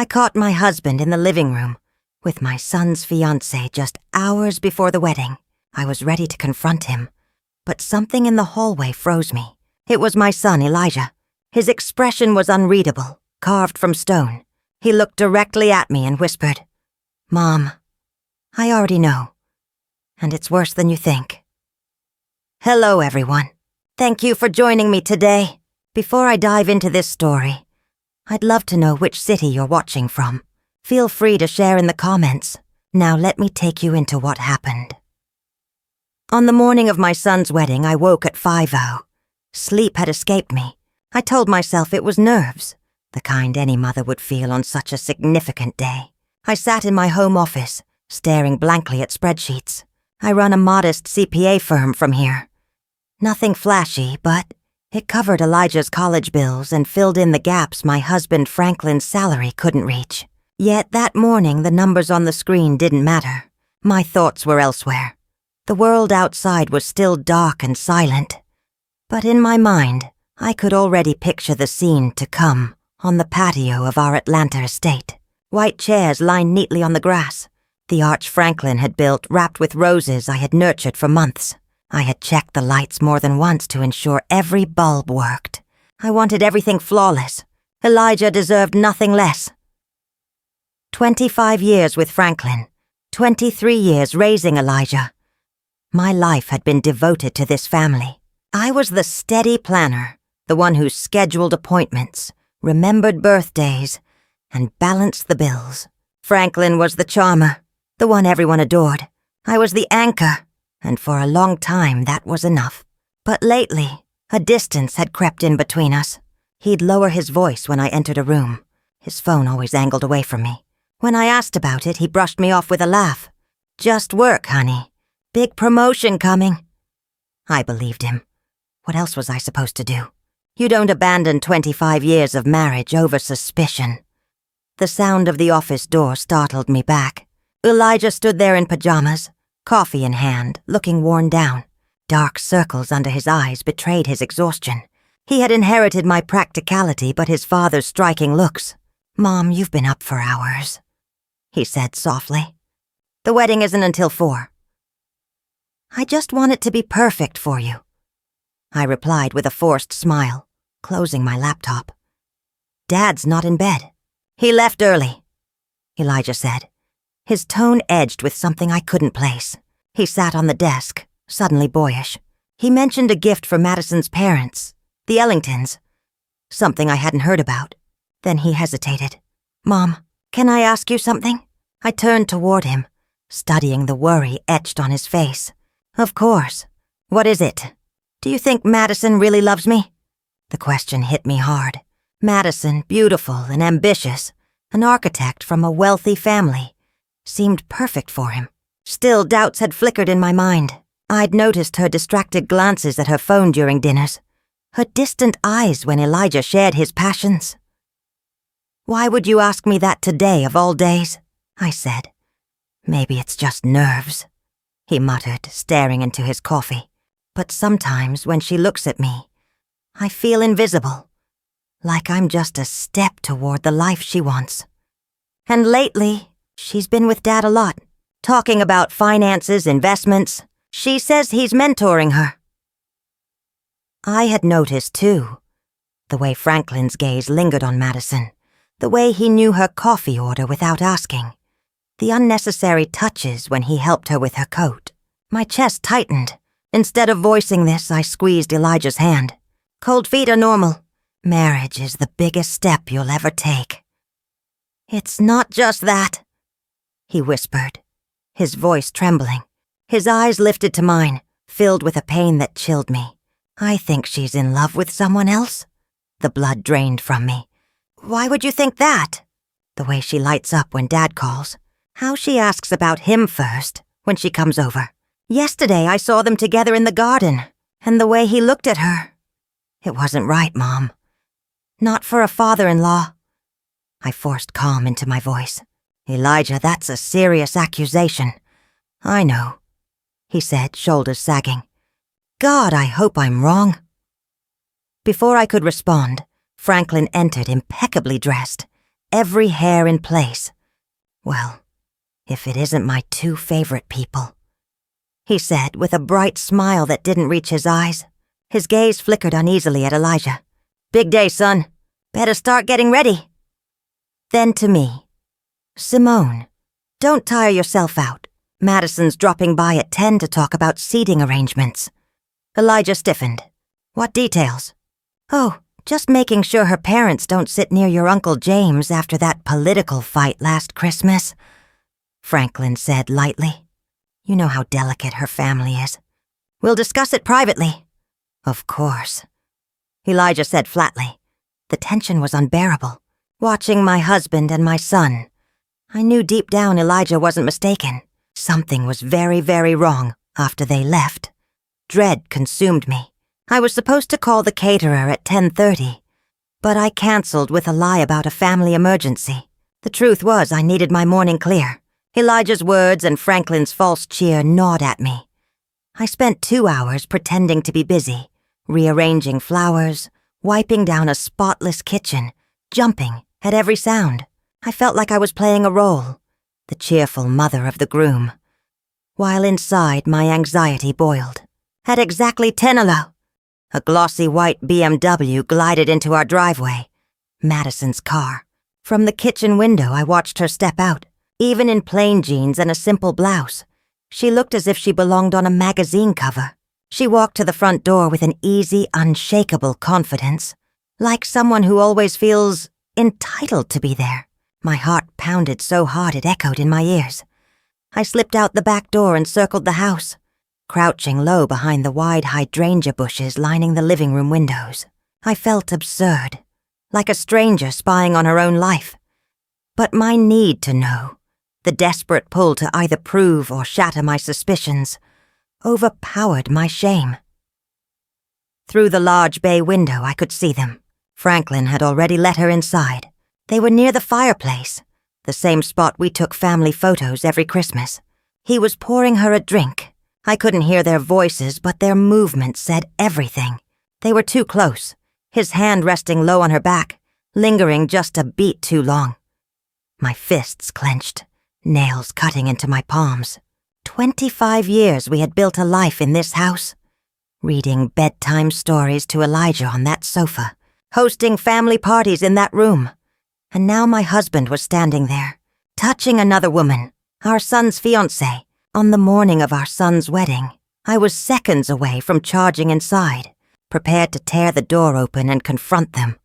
I caught my husband in the living room with my son's fiancée just hours before the wedding. I was ready to confront him, but something in the hallway froze me. It was my son, Elijah. His expression was unreadable, carved from stone. He looked directly at me and whispered, "Mom, I already know, and it's worse than you think." Hello, everyone. Thank you for joining me today. Before I dive into this story, I'd love to know which city you're watching from. Feel free to share in the comments. Now let me take you into what happened. On the morning of my son's wedding, I woke at 5:00. Sleep had escaped me. I told myself it was nerves, the kind any mother would feel on such a significant day. I sat in my home office, staring blankly at spreadsheets. I run a modest CPA firm from here. Nothing flashy, but it covered Elijah's college bills and filled in the gaps my husband Franklin's salary couldn't reach. Yet that morning, the numbers on the screen didn't matter. My thoughts were elsewhere. The world outside was still dark and silent. But in my mind, I could already picture the scene to come on the patio of our Atlanta estate. White chairs lined neatly on the grass. The arch Franklin had built, wrapped with roses I had nurtured for months. I had checked the lights more than once to ensure every bulb worked. I wanted everything flawless. Elijah deserved nothing less. 25 years with Franklin, 23 years raising Elijah. My life had been devoted to this family. I was the steady planner, the one who scheduled appointments, remembered birthdays, and balanced the bills. Franklin was the charmer, the one everyone adored. I was the anchor, and for a long time that was enough. But lately, a distance had crept in between us. He'd lower his voice when I entered a room. His phone always angled away from me. When I asked about it, he brushed me off with a laugh. "Just work, honey. Big promotion coming." I believed him. What else was I supposed to do? You don't abandon 25 years of marriage over suspicion. The sound of the office door startled me back. Elijah stood there in pajamas, coffee in hand, looking worn down. Dark circles under his eyes betrayed his exhaustion. He had inherited my practicality, but his father's striking looks. "Mom, you've been up for hours," he said softly. "The wedding isn't until 4. "I just want it to be perfect for you," I replied with a forced smile, closing my laptop. "Dad's not in bed. He left early," Elijah said. His tone edged with something I couldn't place. He sat on the desk, suddenly boyish. He mentioned a gift for Madison's parents, the Ellingtons, something I hadn't heard about. Then he hesitated. "Mom, can I ask you something?" I turned toward him, studying the worry etched on his face. "Of course. What is it? Do you think Madison really loves me?" The question hit me hard. Madison, beautiful and ambitious, an architect from a wealthy family, seemed perfect for him. Still, doubts had flickered in my mind. I'd noticed her distracted glances at her phone during dinners, her distant eyes when Elijah shared his passions. "Why would you ask me that today of all days?" I said. "Maybe it's just nerves," he muttered, staring into his coffee. "But sometimes when she looks at me, I feel invisible, like I'm just a step toward the life she wants. And lately, she's been with Dad a lot, talking about finances, investments. She says he's mentoring her." I had noticed, too, the way Franklin's gaze lingered on Madison, the way he knew her coffee order without asking, the unnecessary touches when he helped her with her coat. My chest tightened. Instead of voicing this, I squeezed Elijah's hand. "Cold feet are normal. Marriage is the biggest step you'll ever take." "It's not just that," he whispered, his voice trembling. His eyes lifted to mine, filled with a pain that chilled me. "I think she's in love with someone else." The blood drained from me. "Why would you think that?" The way she lights up when Dad calls. How she asks about him first when she comes over. Yesterday I saw them together in the garden, and the way he looked at her. It wasn't right, Mom. Not for a father-in-law. I forced calm into my voice. "Elijah, that's a serious accusation." "I know," he said, shoulders sagging. "God, I hope I'm wrong." Before I could respond, Franklin entered impeccably dressed, every hair in place. Well, if it isn't my two favorite people, he said with a bright smile that didn't reach his eyes. His gaze flickered uneasily at Elijah. Big day, son. Better start getting ready. Then to me. Simone, don't tire yourself out. Madison's dropping by at 10 to talk about seating arrangements. Elijah stiffened. What details? Oh, just making sure her parents don't sit near your Uncle James after that political fight last Christmas, Franklin said lightly. You know how delicate her family is. We'll discuss it privately. Of course, Elijah said flatly. The tension was unbearable. Watching my husband and my son, I knew deep down Elijah wasn't mistaken. Something was very, very wrong after they left. Dread consumed me. I was supposed to call the caterer at 10:30, but I canceled with a lie about a family emergency. The truth was I needed my morning clear. Elijah's words and Franklin's false cheer gnawed at me. I spent 2 hours pretending to be busy, rearranging flowers, wiping down a spotless kitchen, jumping at every sound. I felt like I was playing a role, the cheerful mother of the groom, while inside my anxiety boiled. At exactly 10:00, a glossy white BMW glided into our driveway, Madison's car. From the kitchen window I watched her step out, even in plain jeans and a simple blouse. She looked as if she belonged on a magazine cover. She walked to the front door with an easy, unshakable confidence, like someone who always feels entitled to be there. My heart pounded so hard it echoed in my ears. I slipped out the back door and circled the house, crouching low behind the wide hydrangea bushes lining the living room windows. I felt absurd, like a stranger spying on her own life. But my need to know, the desperate pull to either prove or shatter my suspicions, overpowered my shame. Through the large bay window I could see them. Franklin had already let her inside. They were near the fireplace, the same spot we took family photos every Christmas. He was pouring her a drink. I couldn't hear their voices, but their movements said everything. They were too close, his hand resting low on her back, lingering just a beat too long. My fists clenched, nails cutting into my palms. 25 years we had built a life in this house, reading bedtime stories to Elijah on that sofa, hosting family parties in that room. And now my husband was standing there, touching another woman, our son's fiancée, on the morning of our son's wedding. I was seconds away from charging inside, prepared to tear the door open and confront them.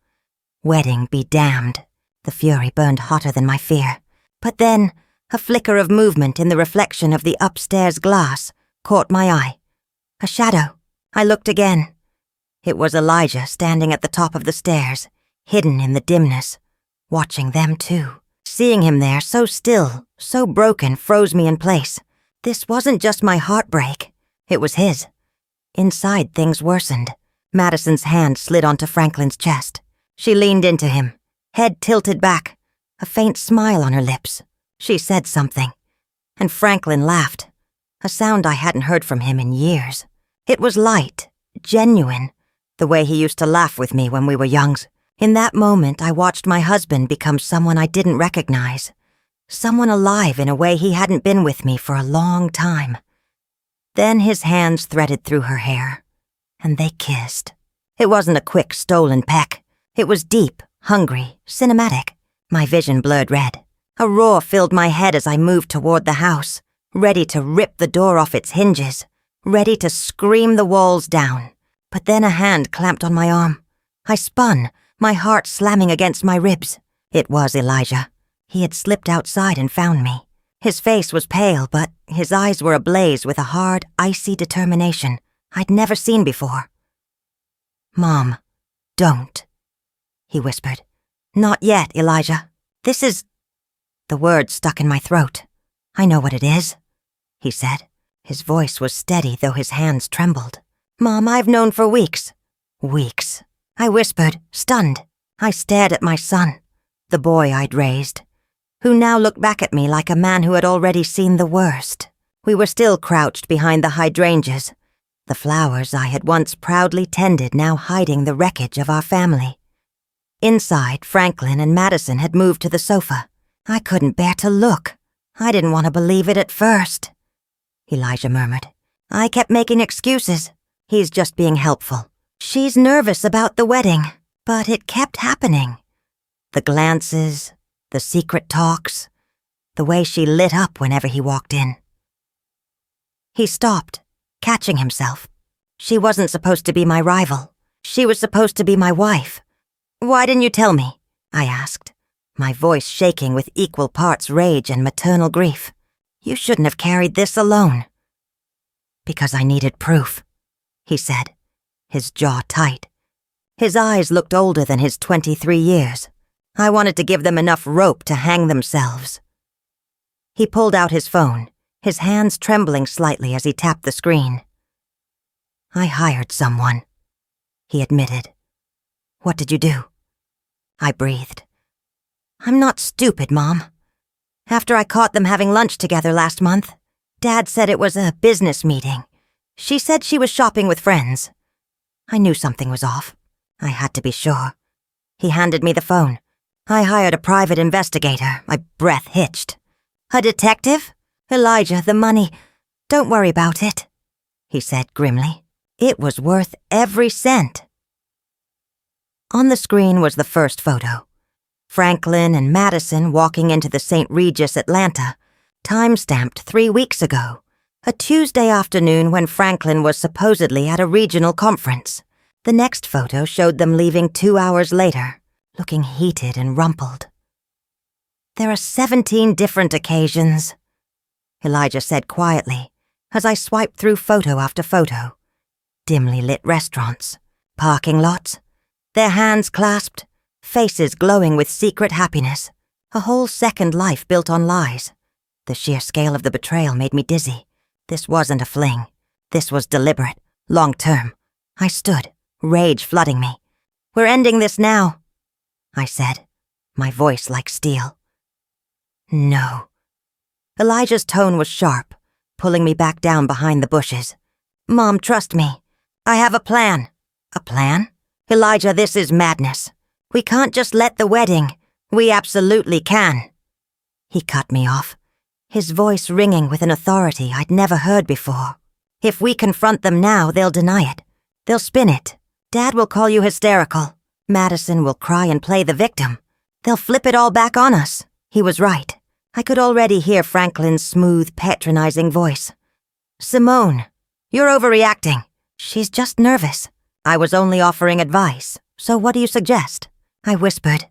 Wedding be damned. The fury burned hotter than my fear. But then, a flicker of movement in the reflection of the upstairs glass caught my eye. A shadow. I looked again. It was Elijah standing at the top of the stairs, hidden in the dimness, watching them too. Seeing him there, so still, so broken, froze me in place. This wasn't just my heartbreak. It was his. Inside, things worsened. Madison's hand slid onto Franklin's chest. She leaned into him, head tilted back, a faint smile on her lips. She said something, and Franklin laughed, a sound I hadn't heard from him in years. It was light, genuine, the way he used to laugh with me when we were youngs. In that moment, I watched my husband become someone I didn't recognize, someone alive in a way he hadn't been with me for a long time. Then his hands threaded through her hair, and they kissed. It wasn't a quick, stolen peck. It was deep, hungry, cinematic. My vision blurred red. A roar filled my head as I moved toward the house, ready to rip the door off its hinges, ready to scream the walls down. But then a hand clamped on my arm. I spun, my heart slamming against my ribs. It was Elijah. He had slipped outside and found me. His face was pale, but his eyes were ablaze with a hard, icy determination I'd never seen before. "Mom, don't," he whispered. "Not yet, Elijah. This is—" The word stuck in my throat. "I know what it is," he said. His voice was steady, though his hands trembled. "Mom, I've known for weeks." "Weeks," I whispered, stunned. I stared at my son, the boy I'd raised, who now looked back at me like a man who had already seen the worst. We were still crouched behind the hydrangeas, the flowers I had once proudly tended now hiding the wreckage of our family. Inside, Franklin and Madison had moved to the sofa. I couldn't bear to look. I didn't want to believe it at first. Elijah murmured. I kept making excuses. He's just being helpful. She's nervous about the wedding, but it kept happening. The glances, the secret talks, the way she lit up whenever he walked in. He stopped, catching himself. She wasn't supposed to be my rival. She was supposed to be my wife. Why didn't you tell me? I asked, my voice shaking with equal parts rage and maternal grief. You shouldn't have carried this alone. Because I needed proof, he said, his jaw tight. His eyes looked older than his 23 years. I wanted to give them enough rope to hang themselves. He pulled out his phone, his hands trembling slightly as he tapped the screen. I hired someone, he admitted. What did you do? I breathed. I'm not stupid, Mom. After I caught them having lunch together last month, Dad said it was a business meeting. She said she was shopping with friends. I knew something was off. I had to be sure. He handed me the phone. I hired a private investigator. My breath hitched. A detective? Elijah, the money. Don't worry about it, he said grimly. It was worth every cent. On the screen was the first photo. Franklin and Madison walking into the St. Regis, Atlanta, time-stamped 3 weeks ago, a Tuesday afternoon when Franklin was supposedly at a regional conference. The next photo showed them leaving 2 hours later, looking heated and rumpled. There are 17 different occasions, Elijah said quietly, as I swiped through photo after photo. Dimly lit restaurants, parking lots, their hands clasped, faces glowing with secret happiness, a whole second life built on lies. The sheer scale of the betrayal made me dizzy. This wasn't a fling. This was deliberate, long-term. I stood, rage flooding me. We're ending this now, I said, my voice like steel. No. Elijah's tone was sharp, pulling me back down behind the bushes. Mom, trust me. I have a plan. A plan? Elijah, this is madness. We can't just let the wedding. We absolutely can. He cut me off, his voice ringing with an authority I'd never heard before. If we confront them now, they'll deny it. They'll spin it. Dad will call you hysterical. Madison will cry and play the victim. They'll flip it all back on us. He was right. I could already hear Franklin's smooth, patronizing voice. Simone, you're overreacting. She's just nervous. I was only offering advice. So what do you suggest? I whispered,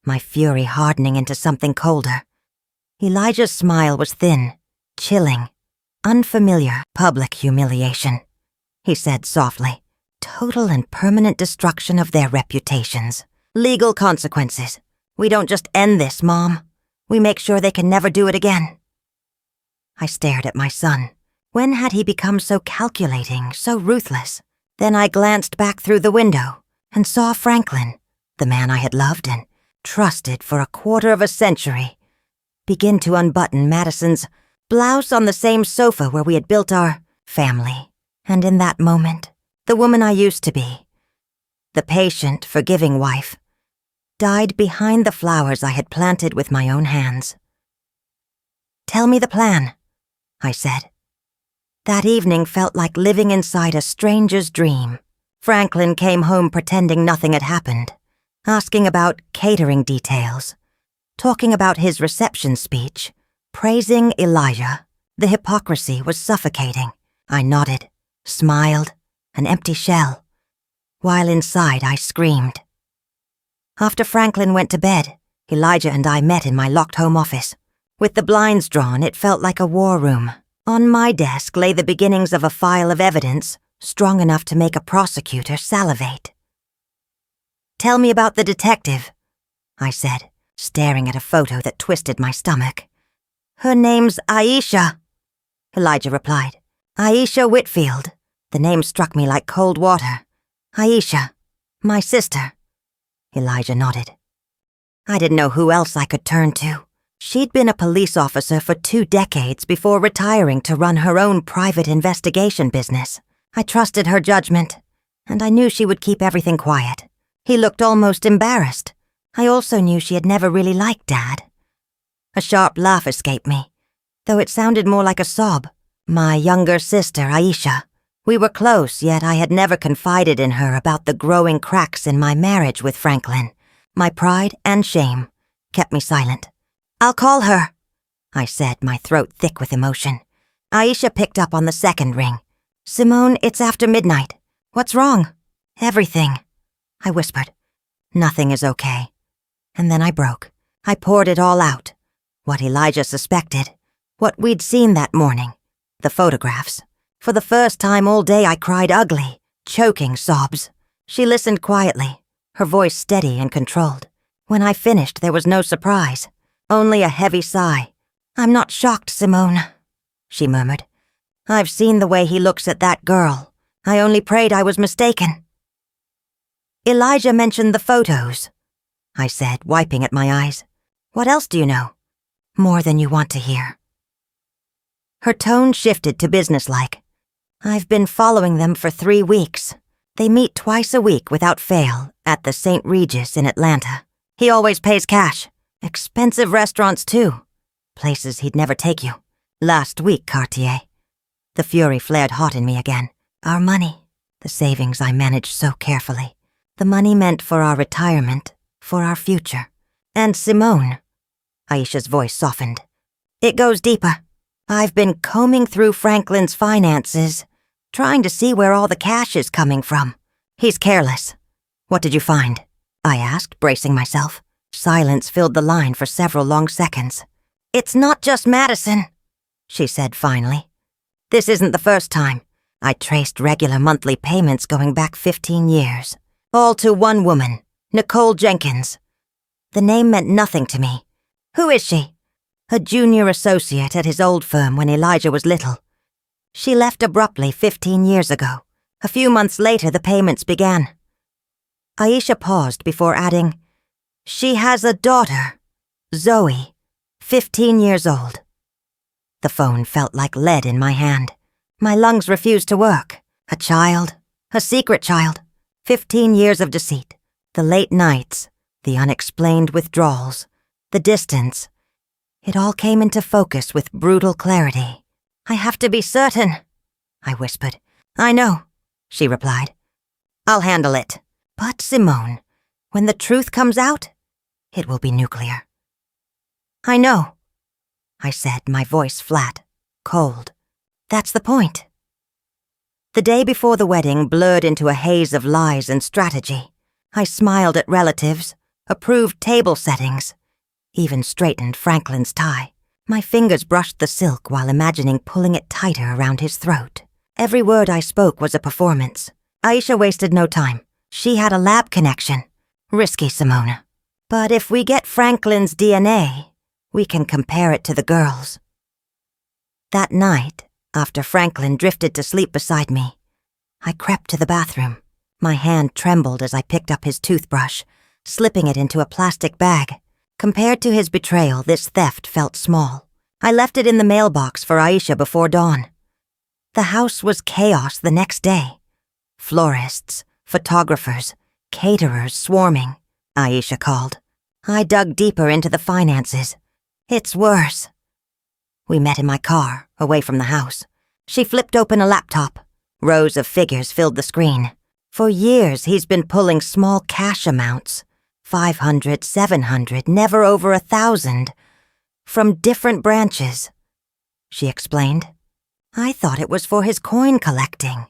my fury hardening into something colder. Elijah's smile was thin, chilling, unfamiliar public humiliation. He said softly, total and permanent destruction of their reputations. Legal consequences. We don't just end this, Mom. We make sure they can never do it again. I stared at my son. When had he become so calculating, so ruthless? Then I glanced back through the window and saw Franklin, the man I had loved and trusted for a quarter of a century, begin to unbutton Madison's blouse on the same sofa where we had built our family. And in that moment, the woman I used to be, the patient, forgiving wife, died behind the flowers I had planted with my own hands. Tell me the plan, I said. That evening felt like living inside a stranger's dream. Franklin came home pretending nothing had happened, asking about catering details, talking about his reception speech, praising Elijah. The hypocrisy was suffocating. I nodded, smiled, an empty shell, while inside I screamed. After Franklin went to bed, Elijah and I met in my locked home office. With the blinds drawn, it felt like a war room. On my desk lay the beginnings of a file of evidence strong enough to make a prosecutor salivate. Tell me about the detective, I said, staring at a photo that twisted my stomach. Her name's Aisha, Elijah replied. Aisha Whitfield. The name struck me like cold water. Aisha, my sister. Elijah nodded. I didn't know who else I could turn to. She'd been a police officer for 2 decades before retiring to run her own private investigation business. I trusted her judgment, and I knew she would keep everything quiet. He looked almost embarrassed, I also knew she had never really liked Dad. A sharp laugh escaped me, though it sounded more like a sob. My younger sister, Aisha. We were close, yet I had never confided in her about the growing cracks in my marriage with Franklin. My pride and shame kept me silent. "I'll call her," I said, my throat thick with emotion. Aisha picked up on the second ring. "Simone, it's after midnight. What's wrong?" "Everything," I whispered. "Nothing is okay." And then I broke. I poured it all out. What Elijah suspected. What we'd seen that morning. The photographs. For the first time all day I cried ugly, choking sobs. She listened quietly, her voice steady and controlled. When I finished, there was no surprise. Only a heavy sigh. "I'm not shocked, Simone," she murmured. "I've seen the way he looks at that girl. I only prayed I was mistaken." "Elijah mentioned the photos," I said, wiping at my eyes. "What else do you know?" "More than you want to hear." Her tone shifted to businesslike. "I've been following them for 3 weeks. They meet twice a week without fail at the St. Regis in Atlanta. He always pays cash. Expensive restaurants, too. Places he'd never take you. Last week, Cartier." The fury flared hot in me again. "Our money. The savings I managed so carefully. The money meant for our retirement, for our future. And Simone." Aisha's voice softened. "It goes deeper. I've been combing through Franklin's finances, trying to see where all the cash is coming from. He's careless." "What did you find?" I asked, bracing myself. Silence filled the line for several long seconds. "It's not just Madison," she said finally. "This isn't the first time. I traced regular monthly payments going back 15 years. All to one woman, Nicole Jenkins. The name meant nothing to me. Who is she?" "A junior associate at his old firm when Elijah was little. She left abruptly 15 years ago. A few months later, the payments began." Aisha paused before adding, "She has a daughter, Zoe, 15 years old." The phone felt like lead in my hand. My lungs refused to work. A child, a secret child, 15 years of deceit. The late nights, the unexplained withdrawals, the distance. It all came into focus with brutal clarity. "I have to be certain," I whispered. "I know," she replied. "I'll handle it. But, Simone, when the truth comes out, it will be nuclear." "I know," I said, my voice flat, cold. "That's the point." The day before the wedding blurred into a haze of lies and strategy. I smiled at relatives, approved table settings, even straightened Franklin's tie. My fingers brushed the silk while imagining pulling it tighter around his throat. Every word I spoke was a performance. Aisha wasted no time. She had a lab connection. Risky, Simona. But if we get Franklin's DNA, we can compare it to the girls. That night, after Franklin drifted to sleep beside me, I crept to the bathroom. My hand trembled as I picked up his toothbrush, slipping it into a plastic bag. Compared to his betrayal, this theft felt small. I left it in the mailbox for Aisha before dawn. The house was chaos the next day. Florists, photographers, caterers swarming, Aisha called. I dug deeper into the finances. "It's worse." We met in my car, away from the house. She flipped open a laptop. Rows of figures filled the screen. For years, he's been pulling small cash amounts. 500, 700, never over 1,000. From different branches. She explained. "I thought it was for his coin collecting,"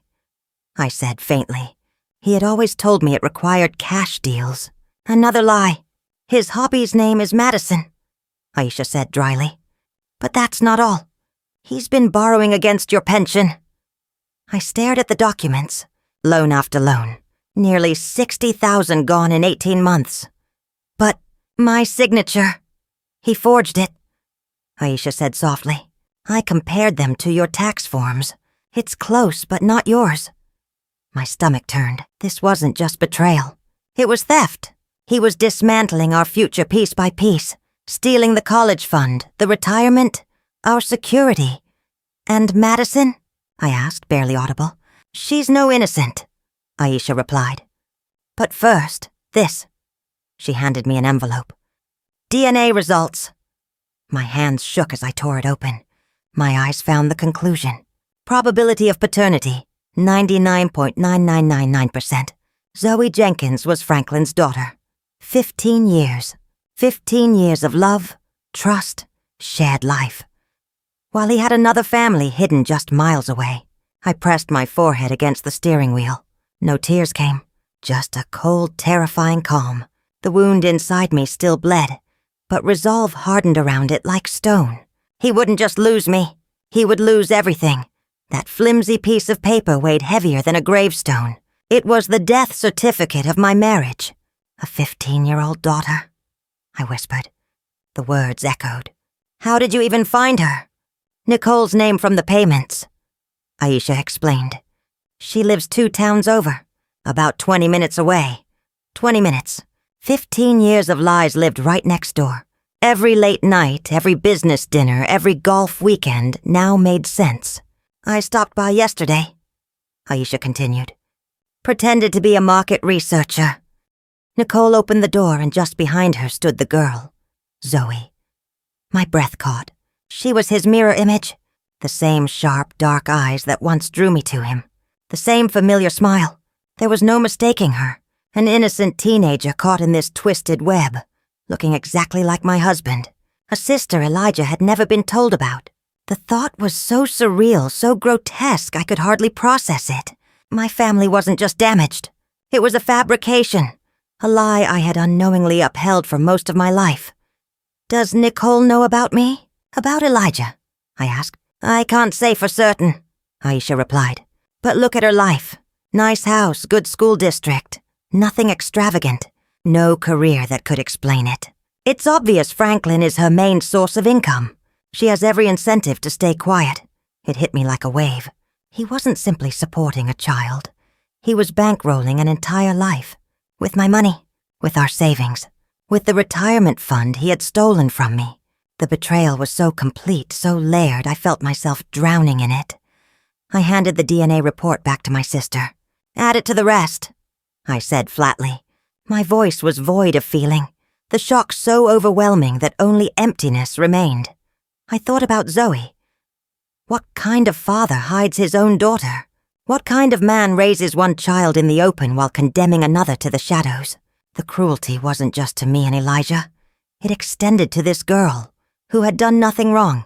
I said faintly. He had always told me it required cash deals. "Another lie. His hobby's name is Madison," Aisha said dryly. "But that's not all. He's been borrowing against your pension." I stared at the documents, loan after loan. Nearly 60,000 gone in 18 months. "But my signature. He forged it," Aisha said softly. "I compared them to your tax forms. It's close, but not yours." My stomach turned. This wasn't just betrayal. It was theft. He was dismantling our future piece by piece, stealing the college fund, the retirement, our security. "And Madison?" I asked, barely audible. "She's no innocent," Aisha replied. "But first, this." She handed me an envelope. DNA results. My hands shook as I tore it open. My eyes found the conclusion. Probability of paternity, 99.9999%. Zoe Jenkins was Franklin's daughter. 15 years. 15 years of love, trust, shared life. While he had another family hidden just miles away, I pressed my forehead against the steering wheel. No tears came, just a cold, terrifying calm. The wound inside me still bled, but resolve hardened around it like stone. He wouldn't just lose me. He would lose everything. That flimsy piece of paper weighed heavier than a gravestone. It was the death certificate of my marriage. A 15-year-old daughter, I whispered. The words echoed. How did you even find her? Nicole's name from the payments, Aisha explained. She lives 2 towns over, about 20 minutes away. 20 minutes. 15 years of lies lived right next door. Every late night, every business dinner, every golf weekend now made sense. I stopped by yesterday, Aisha continued. Pretended to be a market researcher. Nicole opened the door and just behind her stood the girl, Zoe. My breath caught. She was his mirror image. The same sharp, dark eyes that once drew me to him. The same familiar smile. There was no mistaking her. An innocent teenager caught in this twisted web, looking exactly like my husband. A sister Elijah had never been told about. The thought was so surreal, so grotesque, I could hardly process it. My family wasn't just damaged. It was a fabrication, a lie I had unknowingly upheld for most of my life. Does Nicole know about me? About Elijah? I asked. I can't say for certain, Aisha replied. But look at her life. Nice house, good school district. Nothing extravagant. No career that could explain it. It's obvious Franklin is her main source of income. She has every incentive to stay quiet. It hit me like a wave. He wasn't simply supporting a child. He was bankrolling an entire life. With my money. With our savings. With the retirement fund he had stolen from me. The betrayal was so complete, so layered, I felt myself drowning in it. I handed the DNA report back to my sister. Add it to the rest, I said flatly. My voice was void of feeling, the shock so overwhelming that only emptiness remained. I thought about Zoe. What kind of father hides his own daughter? What kind of man raises one child in the open while condemning another to the shadows? The cruelty wasn't just to me and Elijah. It extended to this girl, who had done nothing wrong.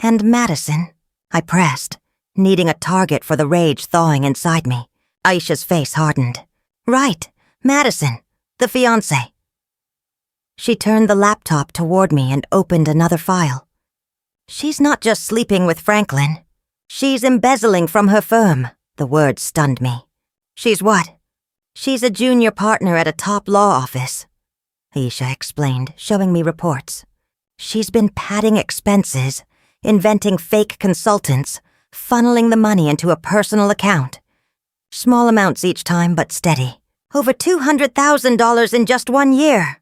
And Madison, I pressed, needing a target for the rage thawing inside me. Aisha's face hardened. Right, Madison, the fiancée. She turned the laptop toward me and opened another file. She's not just sleeping with Franklin. She's embezzling from her firm. The word stunned me. She's what? She's a junior partner at a top law office, Aisha explained, showing me reports. She's been padding expenses, inventing fake consultants, funneling the money into a personal account. Small amounts each time, but steady. Over $200,000 in just 1 year.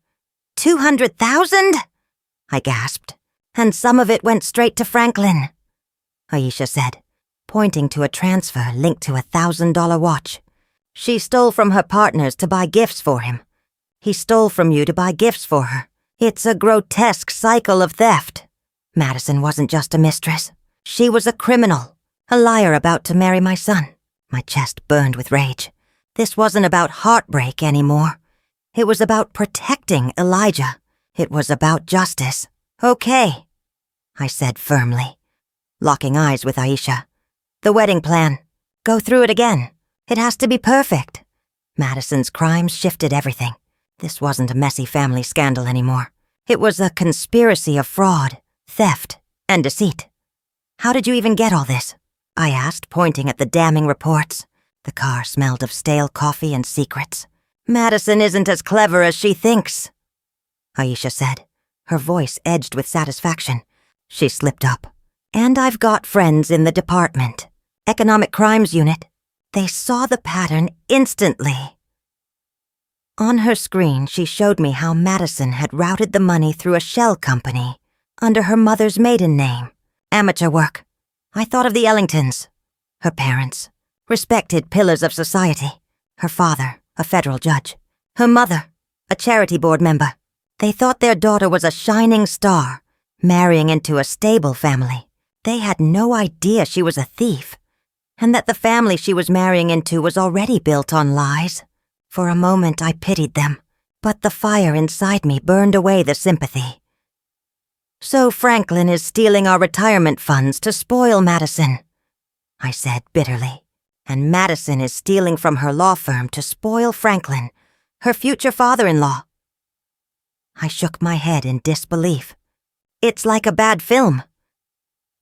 200,000? I gasped. And some of it went straight to Franklin, Aisha said, pointing to a transfer linked to a $1,000 watch. She stole from her partners to buy gifts for him. He stole from you to buy gifts for her. It's a grotesque cycle of theft. Madison wasn't just a mistress. She was a criminal, a liar about to marry my son. My chest burned with rage. This wasn't about heartbreak anymore. It was about protecting Elijah. It was about justice. Okay, I said firmly, locking eyes with Aisha. The wedding plan. Go through it again. It has to be perfect. Madison's crimes shifted everything. This wasn't a messy family scandal anymore. It was a conspiracy of fraud, theft, and deceit. How did you even get all this? I asked, pointing at the damning reports. The car smelled of stale coffee and secrets. Madison isn't as clever as she thinks, Aisha said, her voice edged with satisfaction. She slipped up. And I've got friends in the department. Economic Crimes Unit. They saw the pattern instantly. On her screen, she showed me how Madison had routed the money through a shell company under her mother's maiden name. Amateur work. I thought of the Ellingtons, her parents, respected pillars of society. Her father, a federal judge. Her mother, a charity board member. They thought their daughter was a shining star, marrying into a stable family. They had no idea she was a thief, and that the family she was marrying into was already built on lies. For a moment I pitied them, but the fire inside me burned away the sympathy. "So Franklin is stealing our retirement funds to spoil Madison," I said bitterly. "And Madison is stealing from her law firm to spoil Franklin, her future father-in-law." I shook my head in disbelief. "It's like a bad film."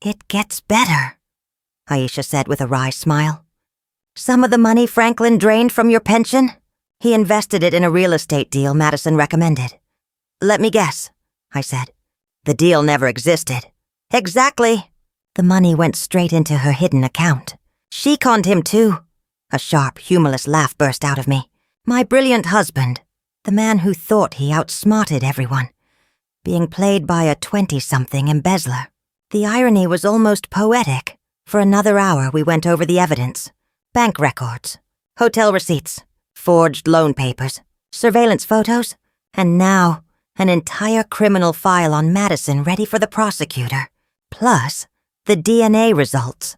"It gets better," Aisha said with a wry smile. "Some of the money Franklin drained from your pension? He invested it in a real estate deal Madison recommended." "Let me guess," I said. "The deal never existed." "Exactly." "The money went straight into her hidden account. She conned him too." A sharp, humorless laugh burst out of me. "My brilliant husband, the man who thought he outsmarted everyone, being played by a 20-something embezzler." The irony was almost poetic. For another hour we went over the evidence. Bank records, hotel receipts, forged loan papers, surveillance photos, and now an entire criminal file on Madison ready for the prosecutor. Plus, the DNA results.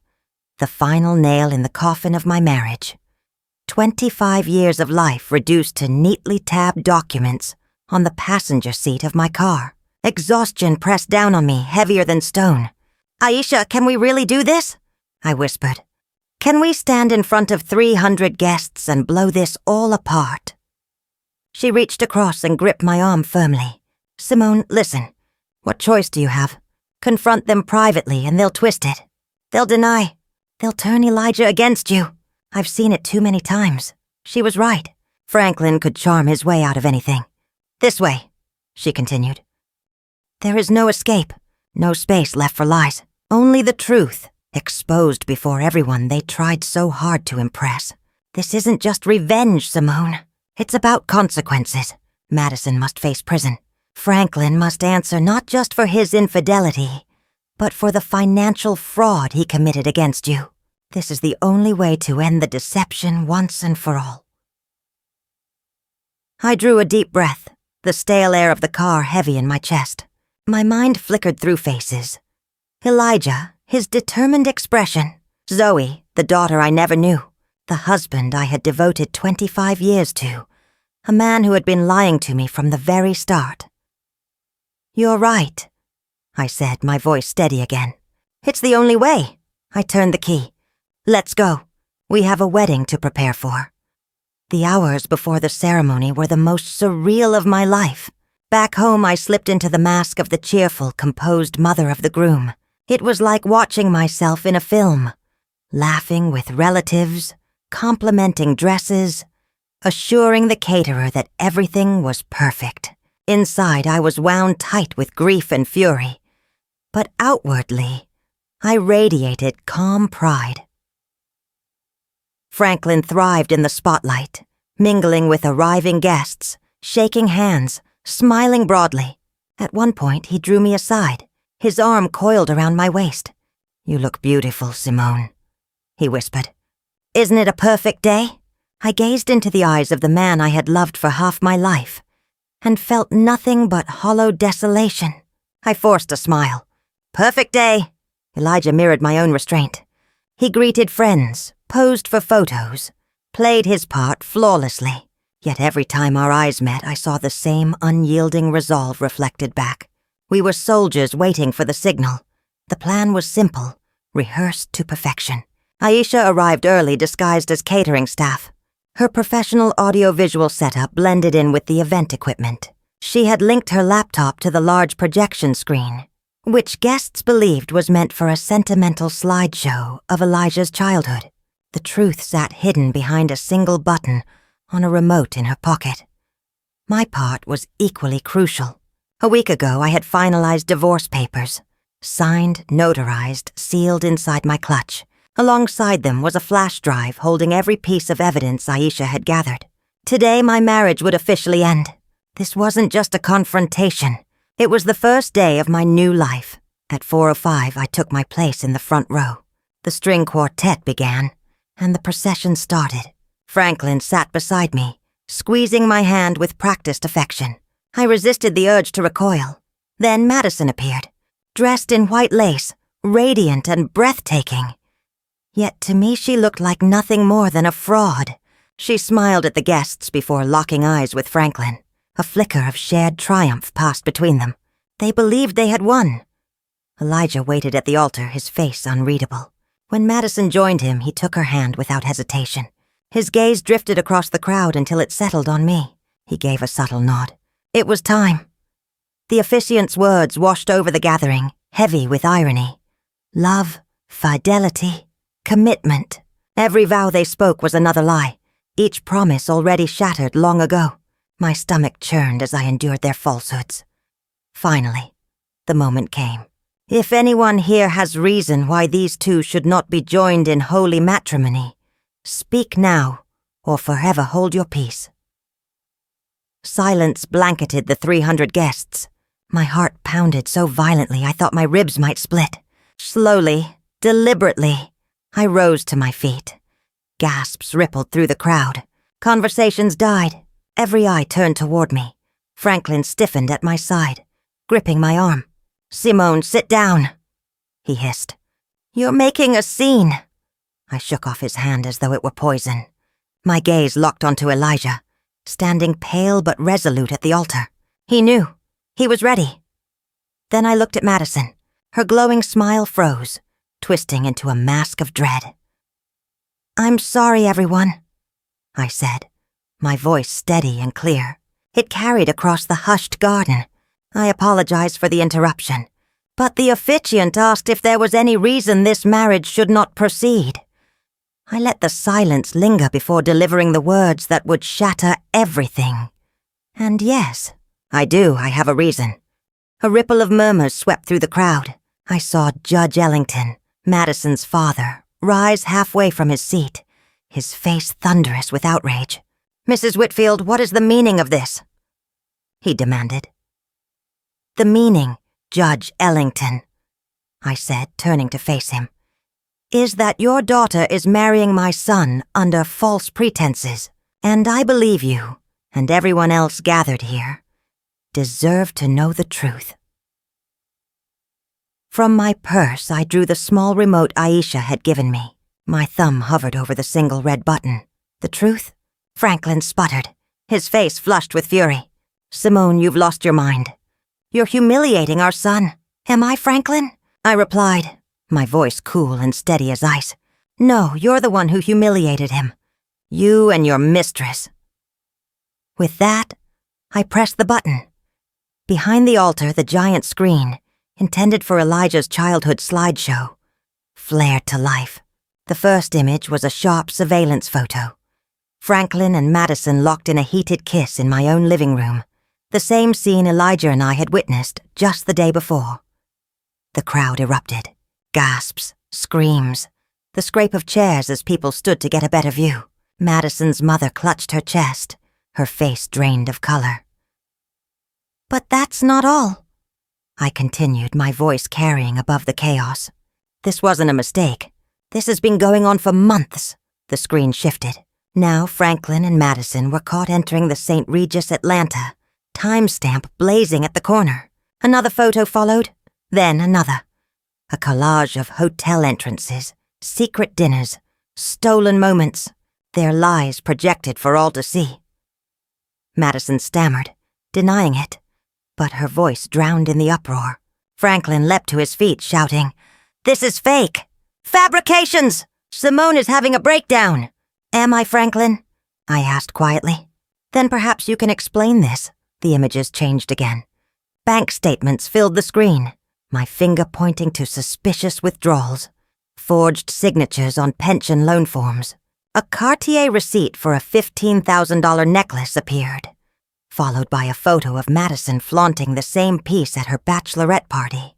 The final nail in the coffin of my marriage. 25 years of life reduced to neatly tabbed documents on the passenger seat of my car. Exhaustion pressed down on me, heavier than stone. "Aisha, can we really do this?" I whispered. "Can we stand in front of 300 guests and blow this all apart?" She reached across and gripped my arm firmly. "Simone, listen. What choice do you have? Confront them privately and they'll twist it. They'll deny. They'll turn Elijah against you. I've seen it too many times. She was right. Franklin could charm his way out of anything. This way," she continued. "There is no escape, no space left for lies. Only the truth, exposed before everyone they tried so hard to impress. This isn't just revenge, Simone. It's about consequences. Madison must face prison. Franklin must answer not just for his infidelity, but for the financial fraud he committed against you. This is the only way to end the deception once and for all." I drew a deep breath, the stale air of the car heavy in my chest. My mind flickered through faces. Elijah, his determined expression. Zoe, the daughter I never knew. The husband I had devoted 25 years to. A man who had been lying to me from the very start. "You're right," I said, my voice steady again. "It's the only way." I turned the key. "Let's go. We have a wedding to prepare for." The hours before the ceremony were the most surreal of my life. Back home, I slipped into the mask of the cheerful, composed mother of the groom. It was like watching myself in a film, laughing with relatives, complimenting dresses, assuring the caterer that everything was perfect. Inside, I was wound tight with grief and fury, but outwardly, I radiated calm pride. Franklin thrived in the spotlight, mingling with arriving guests, shaking hands, smiling broadly. At one point, he drew me aside, his arm coiled around my waist. "You look beautiful, Simone," he whispered. "Isn't it a perfect day?" I gazed into the eyes of the man I had loved for half my life, and felt nothing but hollow desolation. I forced a smile. "Perfect day." Elijah mirrored my own restraint. He greeted friends, posed for photos, played his part flawlessly. Yet every time our eyes met, I saw the same unyielding resolve reflected back. We were soldiers waiting for the signal. The plan was simple, rehearsed to perfection. Aisha arrived early disguised as catering staff. Her professional audio-visual setup blended in with the event equipment. She had linked her laptop to the large projection screen, which guests believed was meant for a sentimental slideshow of Elijah's childhood. The truth sat hidden behind a single button on a remote in her pocket. My part was equally crucial. A week ago, I had finalized divorce papers, signed, notarized, sealed inside my clutch. Alongside them was a flash drive holding every piece of evidence Aisha had gathered. Today, my marriage would officially end. This wasn't just a confrontation. It was the first day of my new life. At 4:05, I took my place in the front row. The string quartet began, and the procession started. Franklin sat beside me, squeezing my hand with practiced affection. I resisted the urge to recoil. Then Madison appeared, dressed in white lace, radiant and breathtaking. Yet to me she looked like nothing more than a fraud. She smiled at the guests before locking eyes with Franklin. A flicker of shared triumph passed between them. They believed they had won. Elijah waited at the altar, his face unreadable. When Madison joined him, he took her hand without hesitation. His gaze drifted across the crowd until it settled on me. He gave a subtle nod. It was time. The officiant's words washed over the gathering, heavy with irony. Love, fidelity, commitment. Every vow they spoke was another lie, each promise already shattered long ago. My stomach churned as I endured their falsehoods. Finally, the moment came. If anyone here has reason why these two should not be joined in holy matrimony, speak now, or forever hold your peace. Silence blanketed the 300 guests. My heart pounded so violently I thought my ribs might split. Slowly, deliberately, I rose to my feet. Gasps rippled through the crowd. Conversations died. Every eye turned toward me. Franklin stiffened at my side, gripping my arm. "Simone, sit down," he hissed. "You're making a scene." I shook off his hand as though it were poison. My gaze locked onto Elijah, standing pale but resolute at the altar. He knew. He was ready. Then I looked at Madison. Her glowing smile froze, twisting into a mask of dread. "I'm sorry, everyone," I said, my voice steady and clear. It carried across the hushed garden. I apologized for the interruption, but the officiant asked if there was any reason this marriage should not proceed. I let the silence linger before delivering the words that would shatter everything. And yes, I have a reason. A ripple of murmurs swept through the crowd. I saw Judge Ellington, Madison's father, rise halfway from his seat, his face thunderous with outrage. "Mrs. Whitfield, what is the meaning of this?" he demanded. "The meaning, Judge Ellington," I said, turning to face him, "is that your daughter is marrying my son under false pretenses, and I believe you, and everyone else gathered here, deserve to know the truth." From my purse, I drew the small remote Aisha had given me. My thumb hovered over the single red button. "The truth?" Franklin sputtered, his face flushed with fury. "Simone, you've lost your mind. You're humiliating our son." "Am I, Franklin?" I replied, my voice cool and steady as ice. "No, you're the one who humiliated him. You and your mistress." With that, I pressed the button. Behind the altar, the giant screen, intended for Elijah's childhood slideshow, flared to life. The first image was a sharp surveillance photo. Franklin and Madison locked in a heated kiss in my own living room, the same scene Elijah and I had witnessed just the day before. The crowd erupted. Gasps, screams, the scrape of chairs as people stood to get a better view. Madison's mother clutched her chest, her face drained of color. "But that's not all," I continued, my voice carrying above the chaos. "This wasn't a mistake. This has been going on for months." The screen shifted. Now Franklin and Madison were caught entering the St. Regis Atlanta, timestamp blazing at the corner. Another photo followed, then another. A collage of hotel entrances, secret dinners, stolen moments, their lies projected for all to see. Madison stammered, denying it, but her voice drowned in the uproar. Franklin leapt to his feet, shouting, "This is fake! Fabrications! Simone is having a breakdown!" "Am I, Franklin?" I asked quietly. "Then perhaps you can explain this." The images changed again. Bank statements filled the screen, my finger pointing to suspicious withdrawals. Forged signatures on pension loan forms. A Cartier receipt for a $15,000 necklace appeared, followed by a photo of Madison flaunting the same piece at her bachelorette party.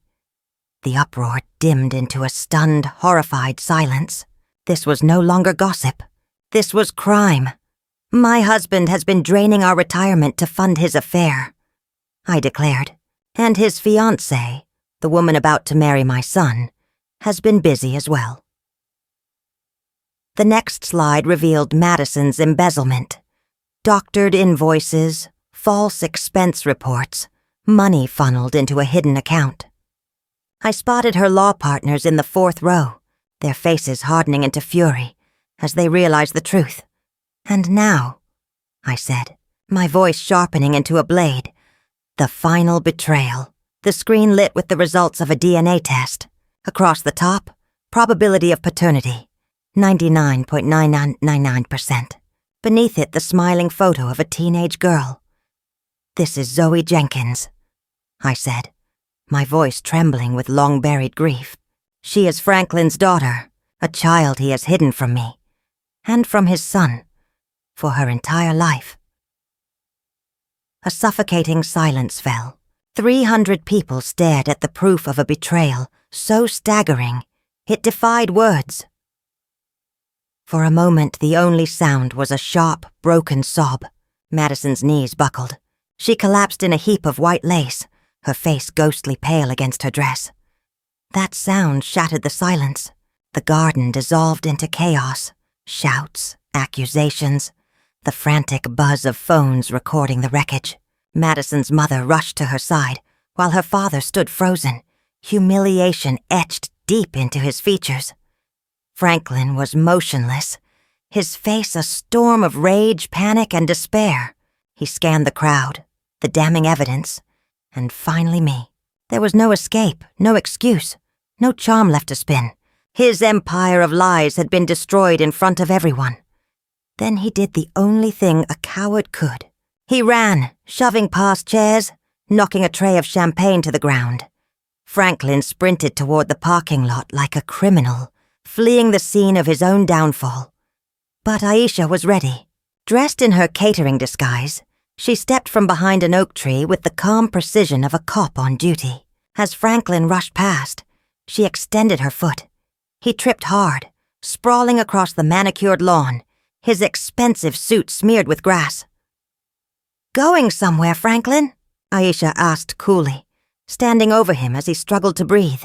The uproar dimmed into a stunned, horrified silence. This was no longer gossip. This was crime. "My husband has been draining our retirement to fund his affair," I declared, "and his fiancée, the woman about to marry my son, has been busy as well." The next slide revealed Madison's embezzlement. Doctored invoices, false expense reports, money funneled into a hidden account. I spotted her law partners in the 4th row, their faces hardening into fury as they realized the truth. "And now," I said, my voice sharpening into a blade, "the final betrayal." The screen lit with the results of a DNA test. Across the top, probability of paternity, 99.9999%. Beneath it, the smiling photo of a teenage girl. "This is Zoe Jenkins," I said, my voice trembling with long-buried grief. "She is Franklin's daughter, a child he has hidden from me, and from his son, for her entire life." A suffocating silence fell. 300 people stared at the proof of a betrayal so staggering, it defied words. For a moment, the only sound was a sharp, broken sob. Madison's knees buckled. She collapsed in a heap of white lace, her face ghostly pale against her dress. That sound shattered the silence. The garden dissolved into chaos. Shouts, accusations, the frantic buzz of phones recording the wreckage. Madison's mother rushed to her side, while her father stood frozen, humiliation etched deep into his features. Franklin was motionless, his face a storm of rage, panic, and despair. He scanned the crowd, the damning evidence, and finally me. There was no escape, no excuse, no charm left to spin. His empire of lies had been destroyed in front of everyone. Then he did the only thing a coward could. He ran, shoving past chairs, knocking a tray of champagne to the ground. Franklin sprinted toward the parking lot like a criminal, fleeing the scene of his own downfall. But Aisha was ready. Dressed in her catering disguise, she stepped from behind an oak tree with the calm precision of a cop on duty. As Franklin rushed past, she extended her foot. He tripped hard, sprawling across the manicured lawn, his expensive suit smeared with grass. "Going somewhere, Franklin?" Aisha asked coolly, standing over him as he struggled to breathe.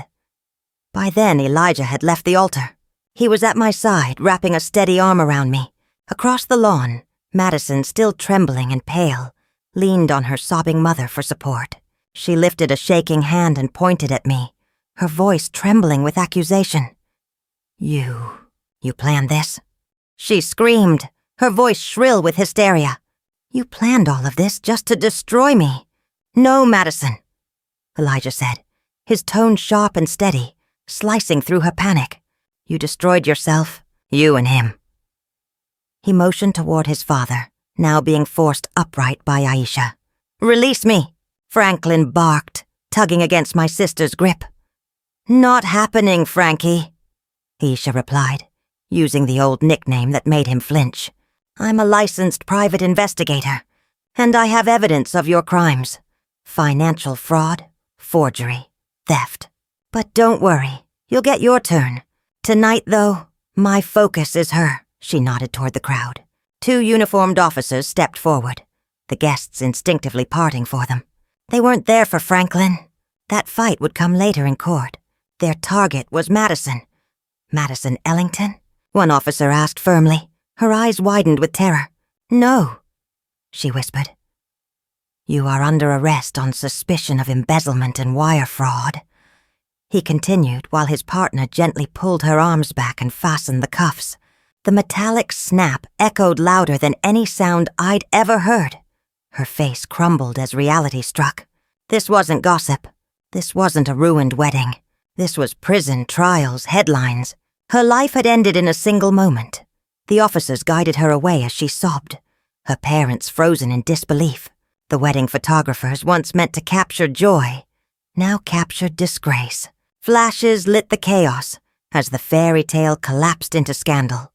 By then, Elijah had left the altar. He was at my side, wrapping a steady arm around me. Across the lawn, Madison, still trembling and pale, leaned on her sobbing mother for support. She lifted a shaking hand and pointed at me, her voice trembling with accusation. You planned this?" She screamed, her voice shrill with hysteria. "You planned all of this just to destroy me." "No, Madison," Elijah said, his tone sharp and steady, slicing through her panic. "You destroyed yourself, you and him." He motioned toward his father, now being forced upright by Aisha. "Release me," Franklin barked, tugging against my sister's grip. "Not happening, Frankie," Aisha replied, using the old nickname that made him flinch. "I'm a licensed private investigator, and I have evidence of your crimes. Financial fraud, forgery, theft. But don't worry, you'll get your turn. Tonight, though, my focus is her." She nodded toward the crowd. 2 uniformed officers stepped forward, the guests instinctively parting for them. They weren't there for Franklin. That fight would come later in court. Their target was Madison. "Madison Ellington?" one officer asked firmly, her eyes widened with terror. "No," she whispered. "You are under arrest on suspicion of embezzlement and wire fraud," he continued while his partner gently pulled her arms back and fastened the cuffs. The metallic snap echoed louder than any sound I'd ever heard. Her face crumbled as reality struck. This wasn't gossip. This wasn't a ruined wedding. This was prison, trials, headlines. Her life had ended in a single moment. The officers guided her away as she sobbed, her parents frozen in disbelief. The wedding photographers, once meant to capture joy, now captured disgrace. Flashes lit the chaos as the fairy tale collapsed into scandal.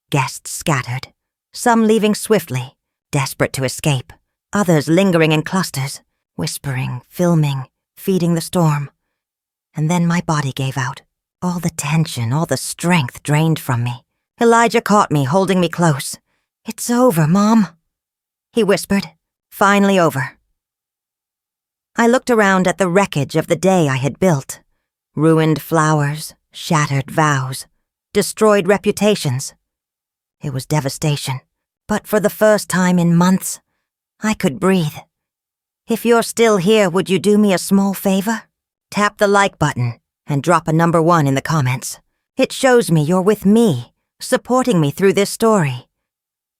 Guests scattered, some leaving swiftly, desperate to escape, others lingering in clusters, whispering, filming, feeding the storm. And then my body gave out. All the tension, all the strength drained from me. Elijah caught me, holding me close. "It's over, Mom," he whispered. "Finally over." I looked around at the wreckage of the day I had built. Ruined flowers, shattered vows, destroyed reputations. It was devastation. but for the first time in months, I could breathe. If you're still here, would you do me a small favor? Tap the like button and drop a number 1 in the comments. It shows me you're with me, supporting me through this story.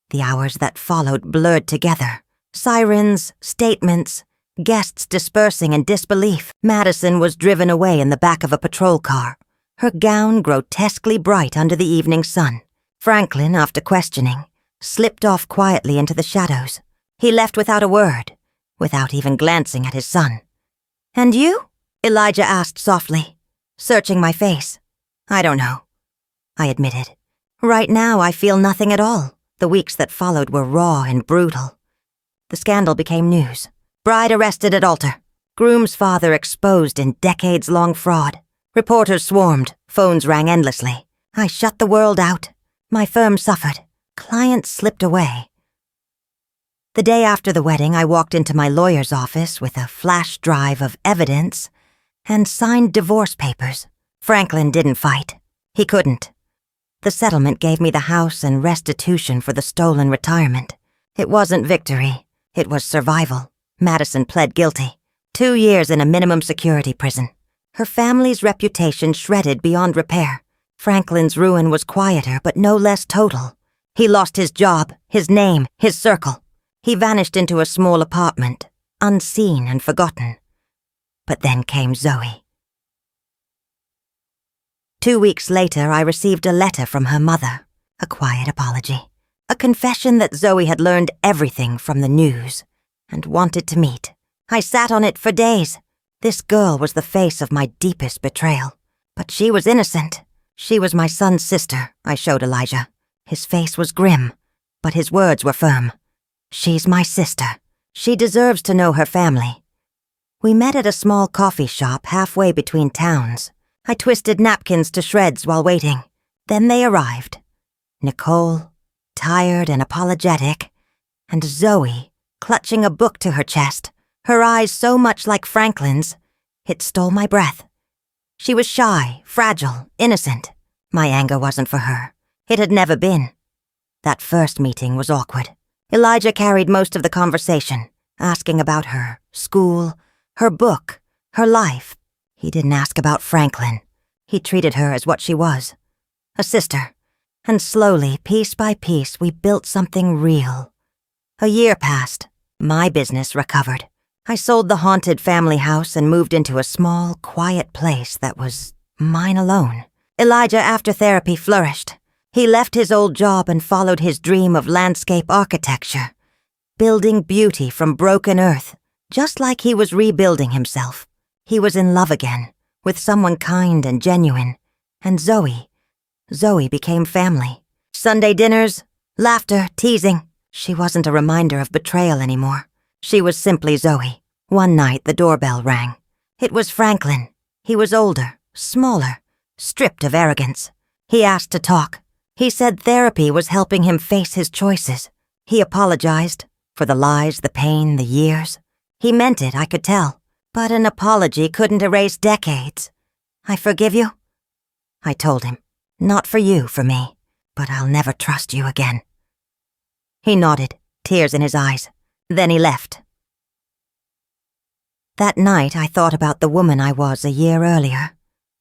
The hours that followed blurred together. Sirens, statements, guests dispersing in disbelief. Madison was driven away in the back of a patrol car, her gown grotesquely bright under the evening sun. Franklin, after questioning, slipped off quietly into the shadows. He left without a word, without even glancing at his son. "And you?" Elijah asked softly, searching my face. "I don't know," I admitted. "Right now I feel nothing at all." The weeks that followed were raw and brutal. The scandal became news. Bride arrested at altar. Groom's father exposed in decades-long fraud. Reporters swarmed. Phones rang endlessly. I shut the world out. My firm suffered. Clients slipped away. The day after the wedding, I walked into my lawyer's office with a flash drive of evidence and signed divorce papers. Franklin didn't fight. He couldn't. The settlement gave me the house and restitution for the stolen retirement. It wasn't victory. It was survival. Madison pled guilty. 2 years in a minimum security prison. Her family's reputation shredded beyond repair. Franklin's ruin was quieter but no less total. He lost his job, his name, his circle. He vanished into a small apartment, unseen and forgotten. But then came Zoe. 2 weeks later, I received a letter from her mother, a quiet apology, a confession that Zoe had learned everything from the news and wanted to meet. I sat on it for days. This girl was the face of my deepest betrayal. But she was innocent. She was my son's sister, I showed Elijah. His face was grim, but his words were firm. She's my sister. She deserves to know her family. We met at a small coffee shop halfway between towns. I twisted napkins to shreds while waiting. Then they arrived. Nicole, tired and apologetic, and Zoe, clutching a book to her chest, her eyes so much like Franklin's, it stole my breath. She was shy, fragile, innocent. My anger wasn't for her. It had never been. That first meeting was awkward. Elijah carried most of the conversation, asking about her school, her book, her life. He didn't ask about Franklin. He treated her as what she was, a sister. And slowly, piece by piece, we built something real. A year passed. My business recovered. I sold the haunted family house and moved into a small, quiet place that was mine alone. Elijah, after therapy, flourished. He left his old job and followed his dream of landscape architecture, building beauty from broken earth, just like he was rebuilding himself. He was in love again, with someone kind and genuine. And Zoe became family. Sunday dinners, laughter, teasing. She wasn't a reminder of betrayal anymore. She was simply Zoe. One night the doorbell rang. It was Franklin. He was older, smaller, stripped of arrogance. He asked to talk. He said therapy was helping him face his choices. He apologized for the lies, the pain, the years. He meant it, I could tell. But an apology couldn't erase decades. "I forgive you," I told him. "Not for you, for me. But I'll never trust you again." He nodded, tears in his eyes. Then he left. That night I thought about the woman I was a year earlier,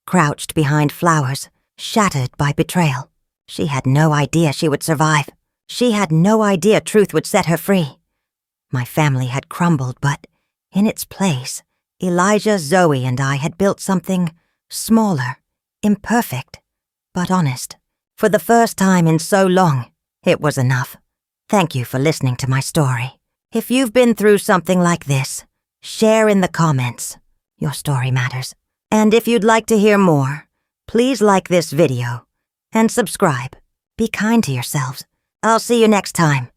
crouched behind flowers, shattered by betrayal. She had no idea she would survive. She had no idea truth would set her free. My family had crumbled, but in its place, Elijah, Zoe, and I had built something smaller, imperfect, but honest. For the first time in so long, it was enough. Thank you for listening to my story. If you've been through something like this, share in the comments. Your story matters. And if you'd like to hear more, please like this video and subscribe. Be kind to yourselves. I'll see you next time.